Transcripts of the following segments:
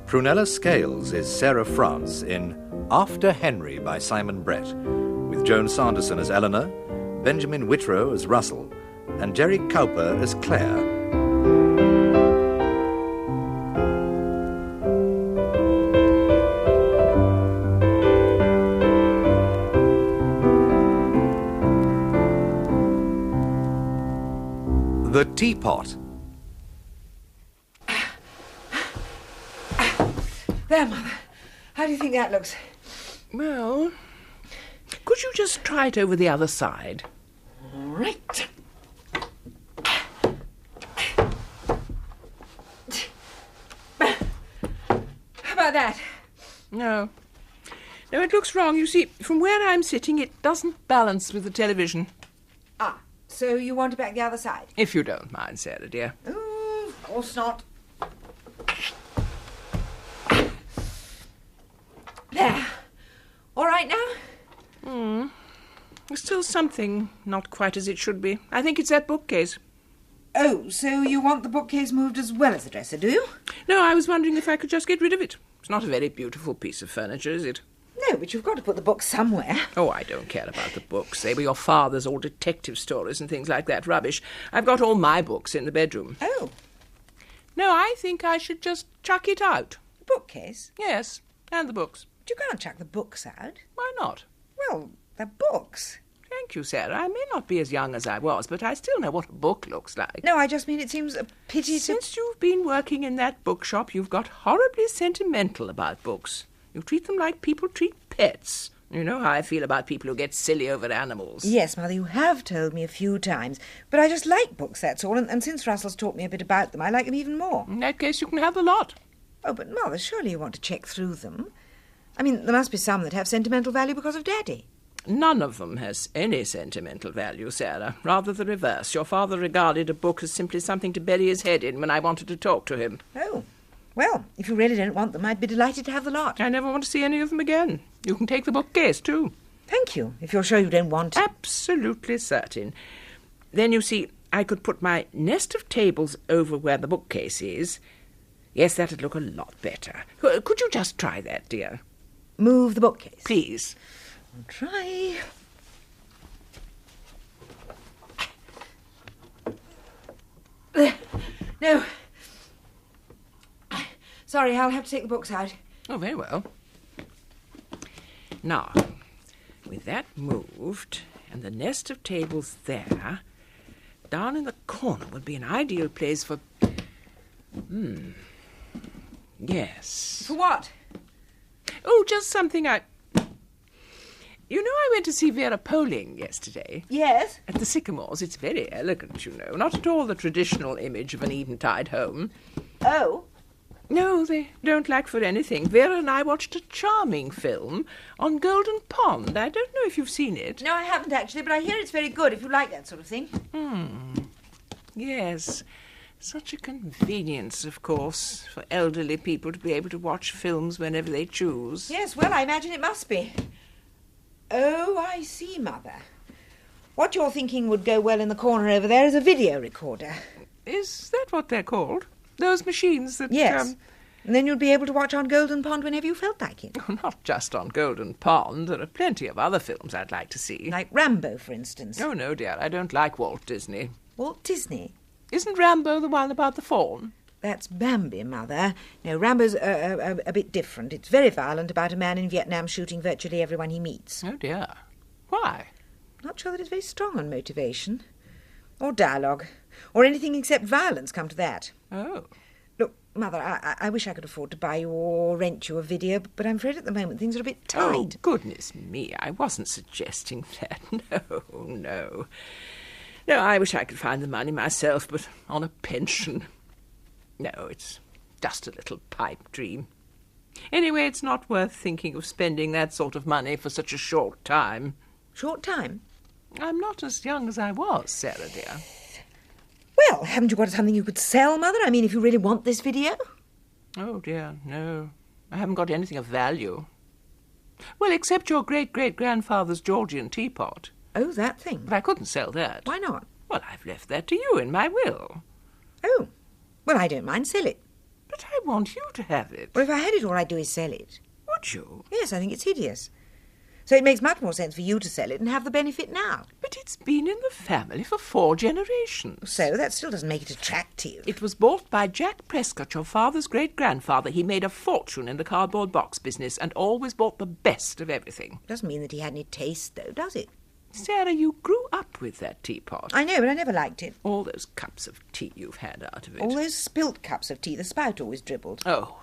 Prunella Scales is Sarah France in After Henry by Simon Brett, with Joan Sanderson as Eleanor, Benjamin Whitrow as Russell, and Jerry Cowper as Claire. The Teapot. There, Mother. How do you think that looks? Well, could you just try it over the other side? All right. How about that? No. No, it looks wrong. You see, from where I'm sitting, it doesn't balance with the television. Ah, so you want it back the other side? If you don't mind, Sarah, dear. Oh, of course not. There. All right now? There's still something not quite as it should be. I think it's that bookcase. Oh, so you want the bookcase moved as well as the dresser, do you? No, I was wondering if I could just get rid of it. It's not a very beautiful piece of furniture, is it? No, but you've got to put the books somewhere. Oh, I don't care about the books. They were your father's, all detective stories and things like that rubbish. I've got all my books in the bedroom. Oh. No, I think I should just chuck it out. The bookcase? Yes, and the books. But you can't chuck the books out. Why not? Well, they're books. Thank you, Sarah. I may not be as young as I was, but I still know what a book looks like. No, I just mean it seems a pity to... Since you've been working in that bookshop, you've got horribly sentimental about books. You treat them like people treat pets. You know how I feel about people who get silly over animals. Yes, Mother, you have told me a few times. But I just like books, that's all. And since Russell's taught me a bit about them, I like them even more. In that case, you can have the lot. Oh, but Mother, surely you want to check through them. I mean, there must be some that have sentimental value because of Daddy. None of them has any sentimental value, Sarah. Rather the reverse. Your father regarded a book as simply something to bury his head in when I wanted to talk to him. Oh, well, if you really don't want them, I'd be delighted to have the lot. I never want to see any of them again. You can take the bookcase, too. Thank you, if you're sure you don't want to. Absolutely certain. Then, you see, I could put my nest of tables over where the bookcase is. Yes, that'd look a lot better. Could you just try that, dear? Move the bookcase. Please. I'll try. No. Sorry, I'll have to take the books out. Oh, very well. Now, with that moved, and the nest of tables there, down in the corner would be an ideal place for... Yes. For what? Oh, just something You know, I went to see Vera Poling yesterday. Yes? At the Sycamores. It's very elegant, you know. Not at all the traditional image of an eventide home. Oh? No, they don't lack for anything. Vera and I watched a charming film on Golden Pond. I don't know if you've seen it. No, I haven't actually, but I hear it's very good if you like that sort of thing. Yes. Such a convenience, of course, for elderly people to be able to watch films whenever they choose. Yes, well, I imagine it must be. Oh, I see, Mother. What you're thinking would go well in the corner over there is a video recorder. Is that what they're called? Those machines that... Yes. And then you'd be able to watch on Golden Pond whenever you felt like it. Not just on Golden Pond. There are plenty of other films I'd like to see. Like Rambo, for instance. Oh, no, dear. I don't like Walt Disney. Walt Disney? Isn't Rambo the one about the fawn? That's Bambi, Mother. No, Rambo's a bit different. It's very violent, about a man in Vietnam shooting virtually everyone he meets. Oh, dear. Why? Not sure that it's very strong on motivation. Or dialogue. Or anything except violence, come to that. Oh. Look, Mother, I wish I could afford to buy you or rent you a video, but I'm afraid at the moment things are a bit tight. Oh, goodness me, I wasn't suggesting that. No. No, I wish I could find the money myself, but on a pension. No, it's just a little pipe dream. Anyway, it's not worth thinking of spending that sort of money for such a short time. Short time? I'm not as young as I was, Sarah, dear. Well, haven't you got something you could sell, Mother? I mean, if you really want this video? Oh, dear, no. I haven't got anything of value. Well, except your great-great-grandfather's Georgian teapot. Oh, that thing. But I couldn't sell that. Why not? Well, I've left that to you in my will. Oh. Well, I don't mind. Sell it. But But I want you to have it. Well, if I had it, all I'd do is sell it. Would you? Yes, I think it's hideous. So it makes much more sense for you to sell it and have the benefit now. But it's been in the family for 4 generations. So that still doesn't make it attractive. It was bought by Jack Prescott, your father's great-grandfather. He made a fortune in the cardboard box business and always bought the best of everything. Doesn't mean that he had any taste, though, does it? Sarah, you grew up with that teapot. I know, but I never liked it. All those cups of tea you've had out of it. All those spilt cups of tea, the spout always dribbled. Oh.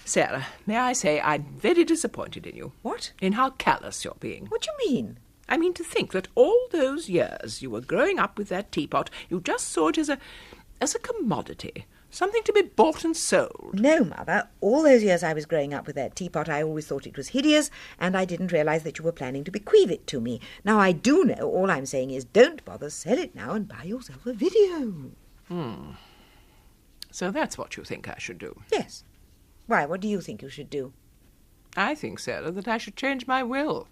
Sarah, may I say I'm very disappointed in you. What? In how callous you're being. What do you mean? I mean, to think that all those years you were growing up with that teapot, you just saw it as a commodity, something to be bought and sold. No, Mother. All those years I was growing up with that teapot, I always thought it was hideous, and I didn't realise that you were planning to bequeath it to me. Now, I do know. All I'm saying is don't bother, sell it now and buy yourself a video. So that's what you think I should do? Yes. Why, what do you think you should do? I think, Sarah, that I should change my will.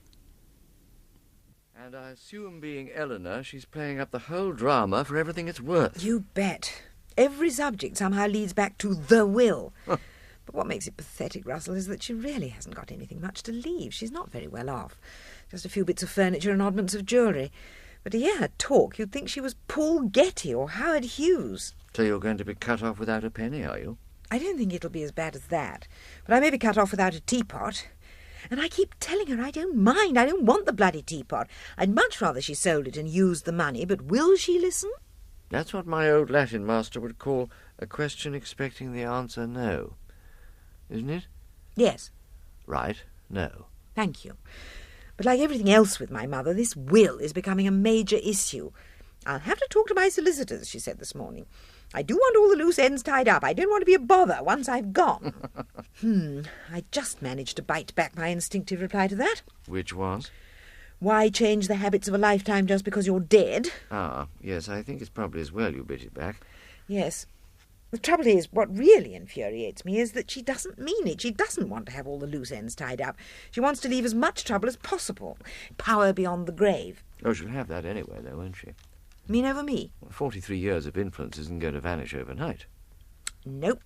And I assume, being Eleanor, she's playing up the whole drama for everything it's worth. You bet. Every subject somehow leads back to the will. But what makes it pathetic, Russell, is that she really hasn't got anything much to leave. She's not very well off. Just a few bits of furniture and oddments of jewellery. But to hear her talk, you'd think she was Paul Getty or Howard Hughes. So you're going to be cut off without a penny, are you? I don't think it'll be as bad as that. But I may be cut off without a teapot. And I keep telling her I don't mind. I don't want the bloody teapot. I'd much rather she sold it and used the money. But will she listen? That's what my old Latin master would call a question expecting the answer no. Isn't it? Yes. Right, no. Thank you. But like everything else with my mother, this will is becoming a major issue. I'll have to talk to my solicitors, she said this morning. I do want all the loose ends tied up. I don't want to be a bother once I've gone. I just managed to bite back my instinctive reply to that. Which was? Why change the habits of a lifetime just because you're dead? Ah, yes, I think it's probably as well you bit it back. Yes. The trouble is, what really infuriates me is that she doesn't mean it. She doesn't want to have all the loose ends tied up. She wants to leave as much trouble as possible. Power beyond the grave. Oh, she'll have that anyway, though, won't she? Mean over me? 43 years of influence isn't going to vanish overnight. Nope.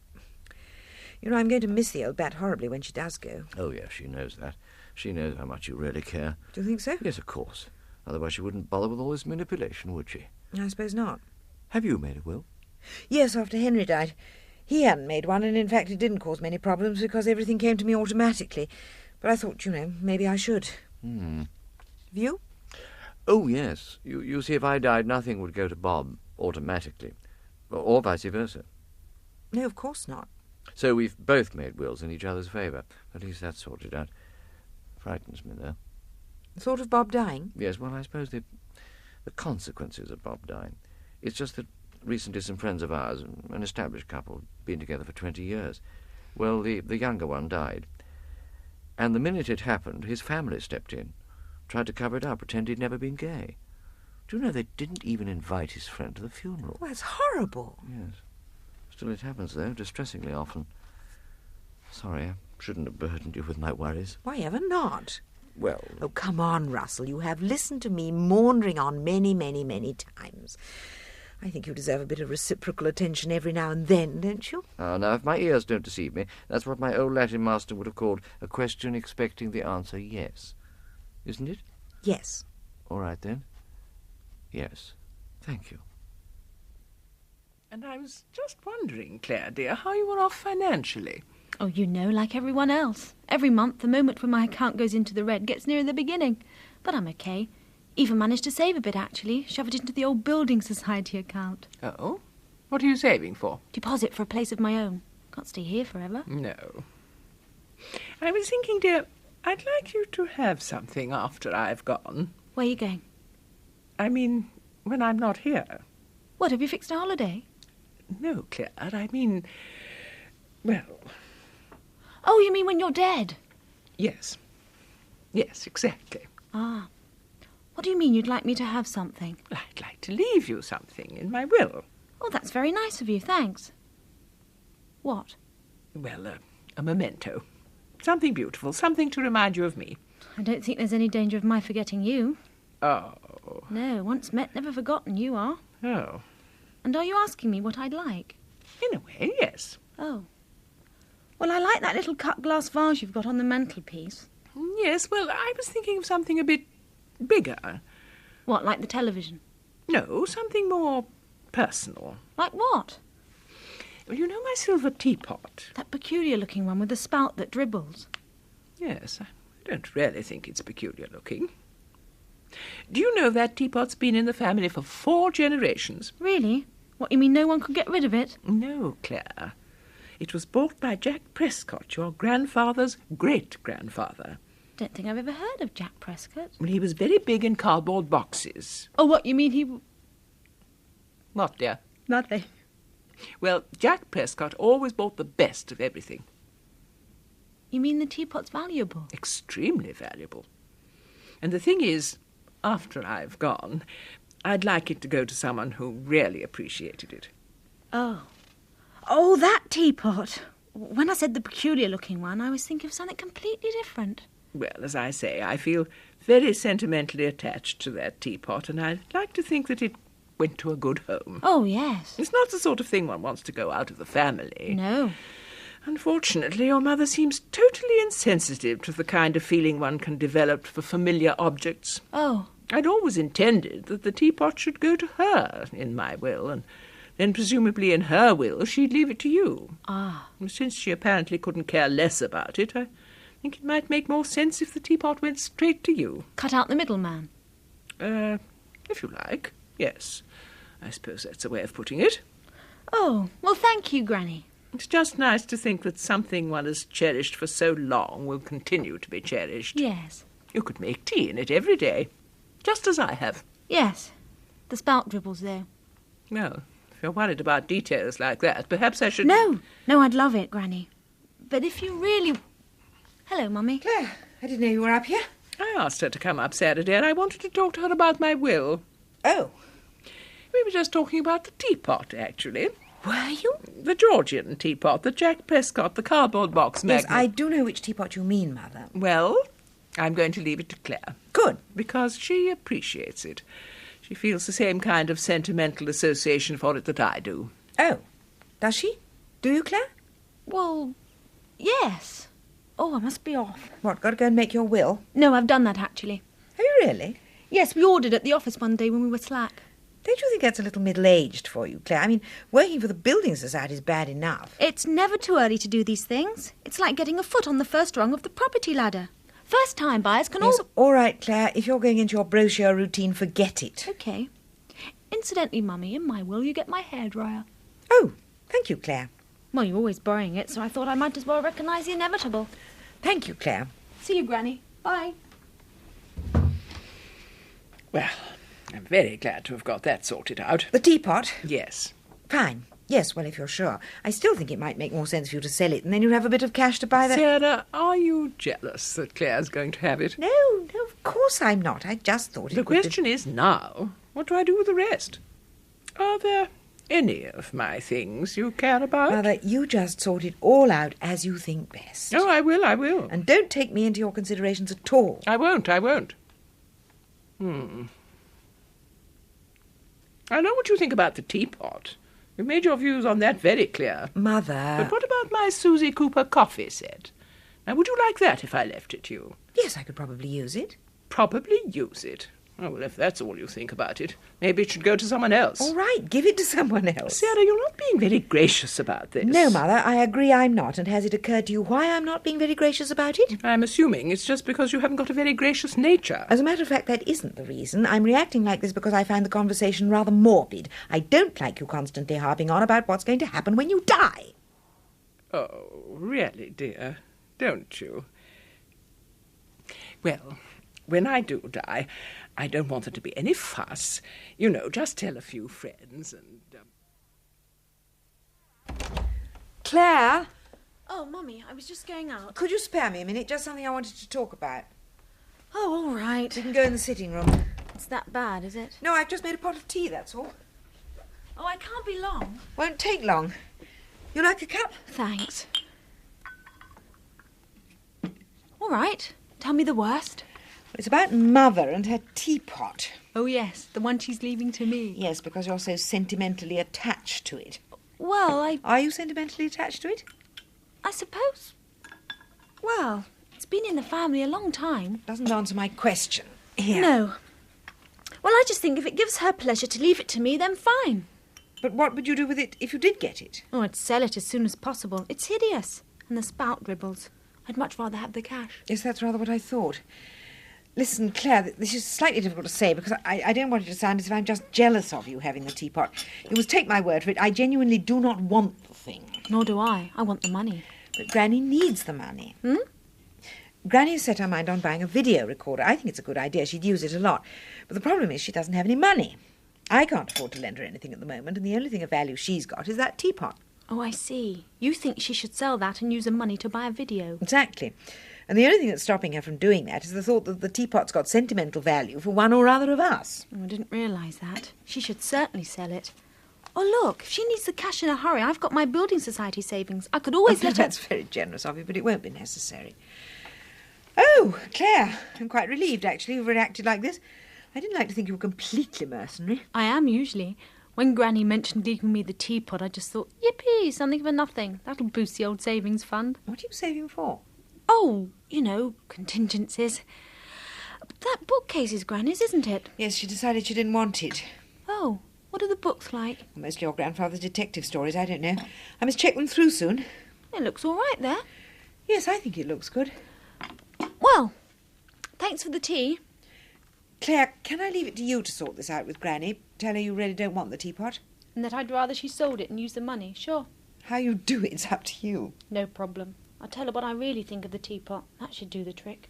You know, I'm going to miss the old bat horribly when she does go. Oh, yes, she knows that. She knows how much you really care. Do you think so? Yes, of course. Otherwise she wouldn't bother with all this manipulation, would she? I suppose not. Have you made a will? Yes, after Henry died. He hadn't made one, and in fact it didn't cause many problems because everything came to me automatically. But I thought, maybe I should. Have you? Oh, yes. You see, if I died, nothing would go to Bob automatically. Or vice versa. No, of course not. So we've both made wills in each other's favour. At least that's sorted out. Frightens me, though. The thought of Bob dying? Yes, well, I suppose the consequences of Bob dying. It's just that recently some friends of ours, an established couple, been together for 20 years. Well, the younger one died. And the minute it happened, his family stepped in. Tried to cover it up, pretend he'd never been gay. Do you know they didn't even invite his friend to the funeral? Oh, that's horrible. Yes. Still, it happens, though, distressingly often. Sorry, I shouldn't have burdened you with my worries. Why ever not? Well... Oh, come on, Russell. You have listened to me maundering on many, many, many times. I think you deserve a bit of reciprocal attention every now and then, don't you? Ah, now, if my ears don't deceive me, that's what my old Latin master would have called a question expecting the answer yes. Isn't it? Yes. All right, then. Yes. Thank you. And I was just wondering, Claire, dear, how you were off financially. Oh, like everyone else. Every month, the moment when my account goes into the red gets nearer the beginning. But I'm okay. Even managed to save a bit, actually. Shove it into the old building society account. Oh? What are you saving for? Deposit for a place of my own. Can't stay here forever. No. I was thinking, dear, I'd like you to have something after I've gone. Where are you going? I mean, when I'm not here. What, have you fixed a holiday? No, Claire, I mean, well... Oh, you mean when you're dead? Yes. Yes, exactly. Ah. What do you mean you'd like me to have something? I'd like to leave you something in my will. Oh, that's very nice of you, thanks. What? Well, a memento. Something beautiful, something to remind you of me. I don't think there's any danger of my forgetting you. Oh. No, once met, never forgotten, you are. Oh. And are you asking me what I'd like? In a way, yes. Oh. Well, I like that little cut glass vase you've got on the mantelpiece. Yes, well, I was thinking of something a bit bigger. What, like the television? No, something more personal. Like what? Well, you know my silver teapot? That peculiar-looking one with the spout that dribbles. Yes, I don't really think it's peculiar looking. Do you know that teapot's been in the family for 4 generations? Really? What, you mean no one could get rid of it? No, Claire. It was bought by Jack Prescott, your grandfather's great-grandfather. Don't think I've ever heard of Jack Prescott. Well, he was very big in cardboard boxes. Oh, what, you mean he... What, dear? Nothing. Well, Jack Prescott always bought the best of everything. You mean the teapot's valuable? Extremely valuable. And the thing is, after I've gone, I'd like it to go to someone who really appreciated it. Oh. Oh, that teapot. When I said the peculiar-looking one, I was thinking of something completely different. Well, as I say, I feel very sentimentally attached to that teapot, and I'd like to think that it went to a good home. Oh, yes. It's not the sort of thing one wants to go out of the family. No. Unfortunately, your mother seems totally insensitive to the kind of feeling one can develop for familiar objects. Oh. I'd always intended that the teapot should go to her in my will, and then presumably in her will she'd leave it to you. Ah. And since she apparently couldn't care less about it, I think it might make more sense if the teapot went straight to you. Cut out the middleman. If you like, yes. I suppose that's a way of putting it. Oh, well, thank you, Granny. It's just nice to think that something one has cherished for so long will continue to be cherished. Yes. You could make tea in it every day, just as I have. Yes. The spout dribbles, though. Well, if you're worried about details like that, perhaps I should... No, I'd love it, Granny. But if you really... Hello, Mummy. Claire, I didn't know you were up here. I asked her to come up Saturday, and I wanted to talk to her about my will. Oh. We were just talking about the teapot, actually. Were you? The Georgian teapot, the Jack Prescott, the cardboard box magnet. Yes, I do know which teapot you mean, Mother. Well, I'm going to leave it to Claire. Good. Because she appreciates it. She feels the same kind of sentimental association for it that I do. Oh. Does she? Do you, Claire? Well, yes. Oh, I must be off. What, got to go and make your will? No, I've done that, actually. Have you really? Yes, we ordered at the office one day when we were slack. Don't you think that's a little middle-aged for you, Claire? I mean, working for the Building Society is bad enough. It's never too early to do these things. It's like getting a foot on the first rung of the property ladder. First-time buyers can Yes, all... all right, Claire. If you're going into your brochure routine, forget it. OK. Incidentally, Mummy, in my will you get my hairdryer. Oh, thank you, Claire. Well, you're always borrowing it, so I thought I might as well recognise the inevitable. Thank you, Claire. See you, Granny. Bye. Well, I'm very glad to have got that sorted out. The teapot? Yes. Fine. Yes, well, if you're sure. I still think it might make more sense for you to sell it, and then you'd have a bit of cash to buy the... Sarah, are you jealous that Claire's going to have it? No, of course I'm not. I just thought it The would be... question is now, what do I do with the rest? Are there any of my things you care about? Mother, you just sort it all out as you think best. Oh, I will. And don't take me into your considerations at all. I won't. I know what you think about the teapot. You've made your views on that very clear. Mother... But what about my Susie Cooper coffee set? Now, would you like that if I left it to you? Yes, I could probably use it. Probably use it. Oh, well, if that's all you think about it, maybe it should go to someone else. All right, give it to someone else. Sarah, you're not being very gracious about this. No, Mother, I agree I'm not. And has it occurred to you why I'm not being very gracious about it? I'm assuming it's just because you haven't got a very gracious nature. As a matter of fact, that isn't the reason. I'm reacting like this because I find the conversation rather morbid. I don't like you constantly harping on about what's going to happen when you die. Oh, really, dear? Don't you? Well, when I do die, I don't want there to be any fuss. You know, just tell a few friends and... Claire, Oh, Mummy, I was just going out. could you spare me a minute? Just something I wanted to talk about. Oh, all right. We can go in the sitting room. It's that bad, is it? No, I've just made a pot of tea, that's all. Oh, I can't be long. Won't take long. You like a cup? Thanks. All right. Tell me the worst. It's about Mother and her teapot. Oh, yes, the one she's leaving to me. Yes, because you're so sentimentally attached to it. Well, Are you sentimentally attached to it? I suppose... Well, it's been in the family a long time. Doesn't answer my question. Here. No. Well, I just think if it gives her pleasure to leave it to me, then fine. But what would you do with it if you did get it? Oh, I'd sell it as soon as possible. It's hideous. And the spout dribbles. I'd much rather have the cash. Yes, that's rather what I thought. Listen, Claire, this is slightly difficult to say because I don't want it to sound as if I'm just jealous of you having the teapot. You must take my word for it. I genuinely do not want the thing. Nor do I. I want the money. But Granny needs the money. Hmm? Granny has set her mind on buying a video recorder. I think it's a good idea. She'd use it a lot. But the problem is she doesn't have any money. I can't afford to lend her anything at the moment, and the only thing of value she's got is that teapot. Oh, I see. You think she should sell that and use the money to buy a video? Exactly. And the only thing that's stopping her from doing that is the thought that the teapot's got sentimental value for one or other of us. Oh, I didn't realise that. She should certainly sell it. Oh, look, if she needs the cash in a hurry, I've got my building society savings. I could always let her... That's very generous of you, but it won't be necessary. Oh, Claire, I'm quite relieved, actually, you've reacted like this. I didn't like to think you were completely mercenary. I am, usually. When Granny mentioned leaving me the teapot, I just thought, yippee, something for nothing. That'll boost the old savings fund. What are you saving for? Oh, you know, contingencies. That bookcase is Granny's, isn't it? Yes, she decided she didn't want it. Oh, what are the books like? Mostly your grandfather's detective stories, I don't know. I must check them through soon. It looks all right there. Yes, I think it looks good. Well, thanks for the tea. Claire, can I leave it to you to sort this out with Granny? Tell her you really don't want the teapot? And that I'd rather she sold it and used the money, sure. How you do it's up to you. No problem. I'll tell her what I really think of the teapot. That should do the trick.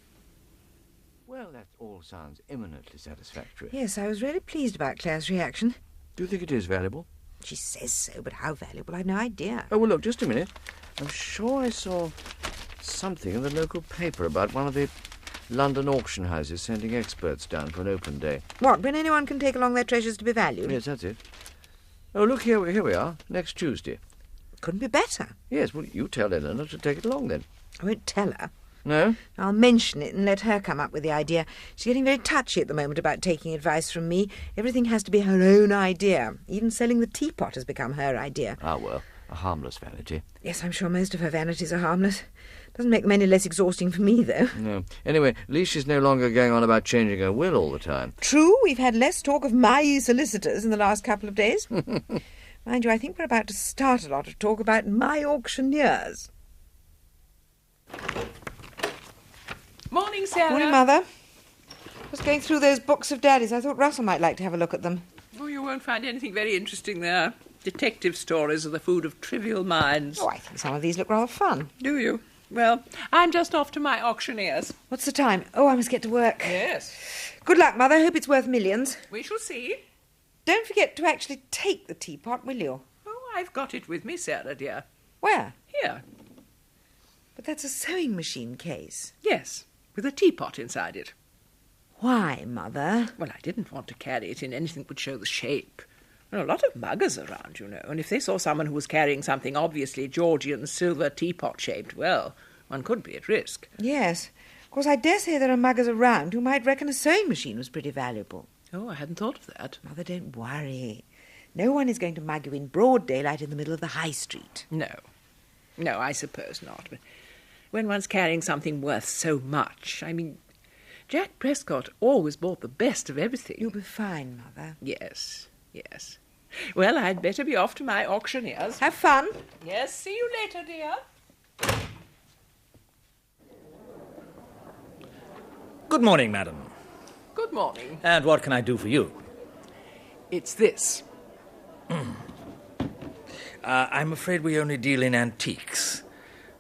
Well, that all sounds eminently satisfactory. Yes, I was really pleased about Claire's reaction. Do you think it is valuable? She says so, but how valuable, I've no idea. Oh, well, look, just a minute. I'm sure I saw something in the local paper about one of the London auction houses sending experts down for an open day. What, when anyone can take along their treasures to be valued? Yes, that's it. Oh, look, here we are, next Tuesday. Couldn't be better. Yes, well, you tell Eleanor to take it along, then. I won't tell her. No? I'll mention it and let her come up with the idea. She's getting very touchy at the moment about taking advice from me. Everything has to be her own idea. Even selling the teapot has become her idea. Ah, well, a harmless vanity. Yes, I'm sure most of her vanities are harmless. Doesn't make them any less exhausting for me, though. No. Anyway, at least she's no longer going on about changing her will all the time. True, we've had less talk of my solicitors in the last couple of days. Mind you, I think we're about to start a lot of talk about my auctioneers. Morning, Sarah. Morning, Mother. Just going through those books of Daddy's. I thought Russell might like to have a look at them. Oh, you won't find anything very interesting there. Detective stories are the food of trivial minds. Oh, I think some of these look rather fun. Do you? Well, I'm just off to my auctioneers. What's the time? Oh, I must get to work. Yes. Good luck, Mother. Hope it's worth millions. We shall see. Don't forget to actually take the teapot, will you? Oh, I've got it with me, Sarah, dear. Where? Here. But that's a sewing machine case. Yes, with a teapot inside it. Why, Mother? Well, I didn't want to carry it in anything that would show the shape. There are a lot of muggers around, you know, and if they saw someone who was carrying something obviously Georgian silver teapot-shaped, well, one could be at risk. Yes. Of course, I dare say there are muggers around who might reckon a sewing machine was pretty valuable. Oh, I hadn't thought of that. Mother, don't worry. No one is going to mug you in broad daylight in the middle of the high street. No. No, I suppose not. But when one's carrying something worth so much, I mean, Jack Prescott always bought the best of everything. You'll be fine, Mother. Yes, yes. Well, I'd better be off to my auctioneers. Have fun. Yes, see you later, dear. Good morning, madam. Good morning. And what can I do for you? It's this. I'm afraid we only deal in antiques.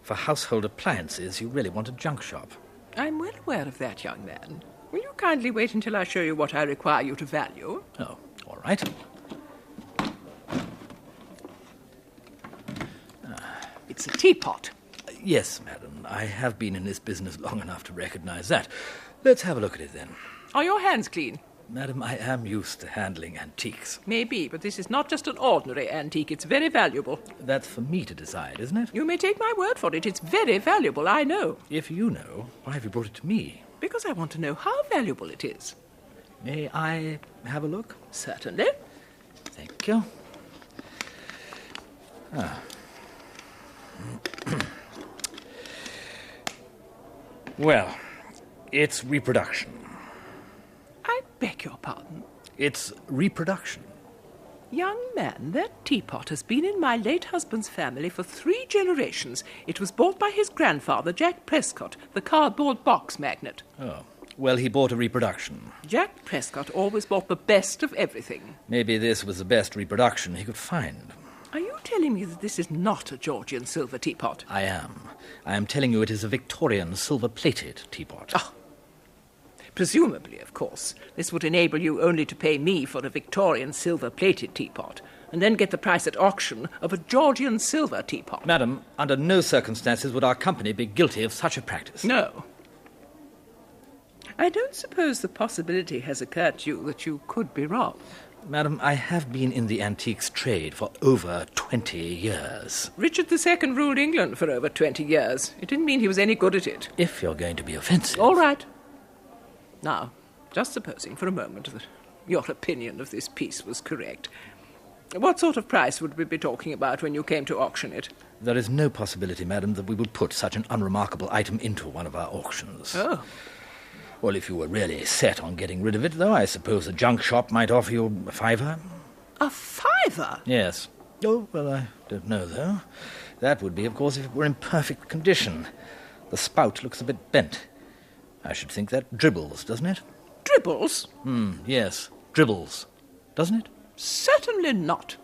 For household appliances, you really want a junk shop. I'm well aware of that, young man. Will you kindly wait until I show you what I require you to value? Oh, all right. It's a teapot. Yes, madam. I have been in this business long enough to recognize that. Let's have a look at it, then. Are your hands clean? Madam, I am used to handling antiques. Maybe, but this is not just an ordinary antique. It's very valuable. That's for me to decide, isn't it? You may take my word for it. It's very valuable, I know. If you know, why have you brought it to me? Because I want to know how valuable it is. May I have a look? Certainly. Thank you. Well, it's reproduction. I beg your pardon. It's reproduction. Young man, that teapot has been in my late husband's family for 3 generations. It was bought by his grandfather, Jack Prescott, the cardboard box magnate. Oh, well, he bought a reproduction. Jack Prescott always bought the best of everything. Maybe this was the best reproduction he could find. Are you telling me that this is not a Georgian silver teapot? I am. I am telling you it is a Victorian silver-plated teapot. Oh. Presumably, of course, this would enable you only to pay me for a Victorian silver-plated teapot, and then get the price at auction of a Georgian silver teapot. Madam, under no circumstances would our company be guilty of such a practice. No. I don't suppose the possibility has occurred to you that you could be wrong. Madam, I have been in the antiques trade for over 20 years. Richard II ruled England for over 20 years. It didn't mean he was any good at it. If you're going to be offensive... All right. Now, just supposing for a moment that your opinion of this piece was correct, what sort of price would we be talking about when you came to auction it? There is no possibility, madam, that we would put such an unremarkable item into one of our auctions. Oh. Well, if you were really set on getting rid of it, though, I suppose a junk shop might offer you a £5. A £5? Yes. Oh, well, I don't know, though. That would be, of course, if it were in perfect condition. The spout looks a bit bent. I should think that dribbles, doesn't it? Dribbles? Yes, dribbles. Doesn't it? Certainly not.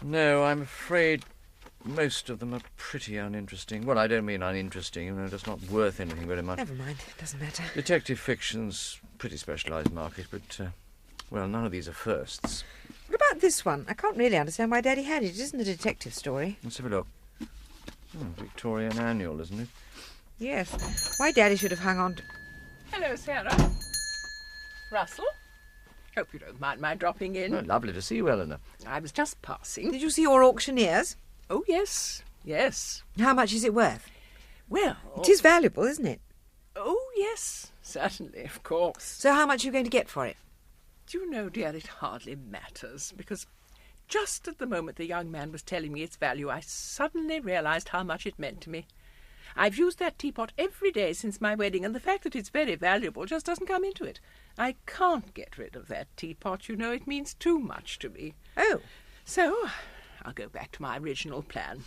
No, I'm afraid most of them are pretty uninteresting. Well, I don't mean uninteresting, just not worth anything very much. Never mind, it doesn't matter. Detective fiction's a pretty specialised market, but, well, none of these are firsts. What about this one? I can't really understand why Daddy had it. It isn't a detective story. Let's have a look. Victorian Annual, isn't it? Yes. Why Daddy should have hung on to... Hello, Sarah. Russell? Hope you don't mind my dropping in. Oh, lovely to see you, Eleanor. I was just passing. Did you see your auctioneers? Oh, yes. Yes. How much is it worth? Well... It is valuable, isn't it? Oh, yes. Certainly, of course. So how much are you going to get for it? Do you know, dear, it hardly matters, because just at the moment the young man was telling me its value, I suddenly realised how much it meant to me. I've used that teapot every day since my wedding, and the fact that it's very valuable just doesn't come into it. I can't get rid of that teapot, you know. It means too much to me. Oh. So, I'll go back to my original plan.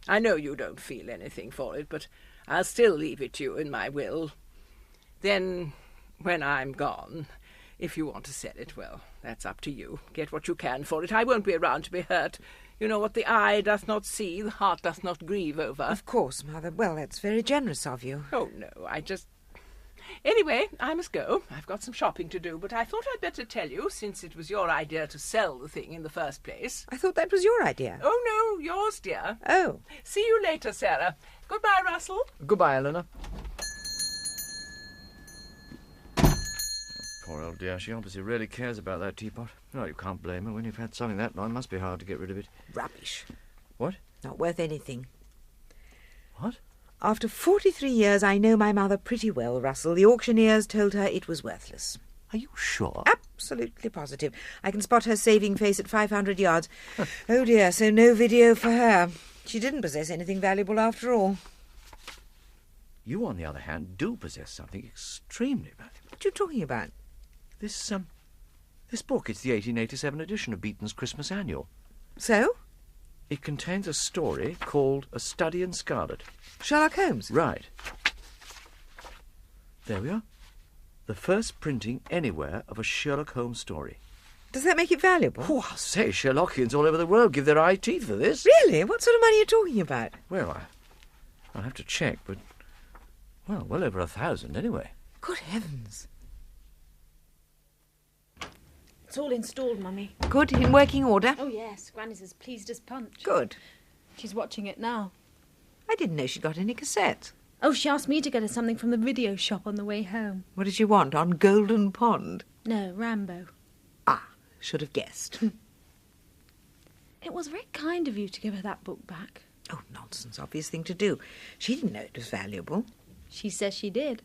I know you don't feel anything for it, but I'll still leave it to you in my will. Then, when I'm gone, if you want to sell it, well, that's up to you. Get what you can for it. I won't be around to be hurt. You know, what the eye doth not see, the heart doth not grieve over. Of course, Mother. Well, that's very generous of you. Oh, no, Anyway, I must go. I've got some shopping to do, but I thought I'd better tell you, since it was your idea to sell the thing in the first place. I thought that was your idea. Oh, no, yours, dear. Oh. See you later, Sarah. Goodbye, Russell. Goodbye, Eleanor. Poor old dear, she obviously really cares about that teapot. No, you can't blame her. When you've had something that long, it must be hard to get rid of it. Rubbish. What? Not worth anything. What? After 43 years, I know my mother pretty well, Russell. The auctioneers told her it was worthless. Are you sure? Absolutely positive. I can spot her saving face at 500 yards. Oh, dear, so no video for her. She didn't possess anything valuable after all. You, on the other hand, do possess something extremely valuable. What are you talking about? This book, it's the 1887 edition of Beaton's Christmas Annual. So? It contains a story called A Study in Scarlet. Sherlock Holmes? Right. There we are. The first printing anywhere of a Sherlock Holmes story. Does that make it valuable? Oh, I'll say, Sherlockians all over the world give their eye teeth for this. Really? What sort of money are you talking about? Well, I'll have to check, but, well over 1,000 anyway. Good heavens. It's all installed, Mummy. Good, in working order? Oh, yes. Granny's as pleased as punch. Good. She's watching it now. I didn't know she got any cassettes. Oh, she asked me to get her something from the video shop on the way home. What did she want, on Golden Pond? No, Rambo. Ah, should have guessed. It was very kind of you to give her that book back. Oh, nonsense, obvious thing to do. She didn't know it was valuable. She says she did.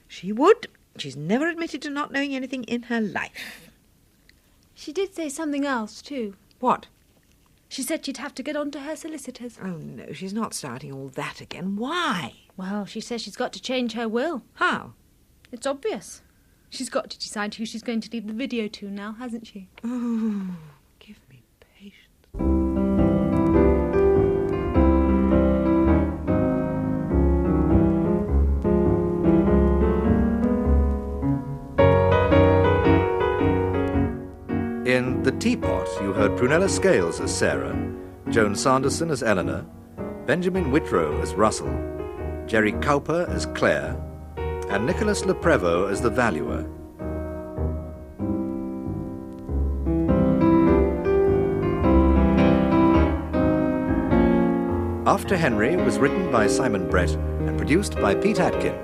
She would. She's never admitted to not knowing anything in her life. She did say something else, too. What? She said she'd have to get on to her solicitors. Oh, no, she's not starting all that again. Why? Well, she says she's got to change her will. How? It's obvious. She's got to decide who she's going to leave the video to now, hasn't she? Oh, give me patience. In The Teapot, you heard Prunella Scales as Sarah, Joan Sanderson as Eleanor, Benjamin Whitrow as Russell, Jerry Cowper as Claire, and Nicholas Le Prévost as the Valuer. After Henry was written by Simon Brett and produced by Pete Atkin.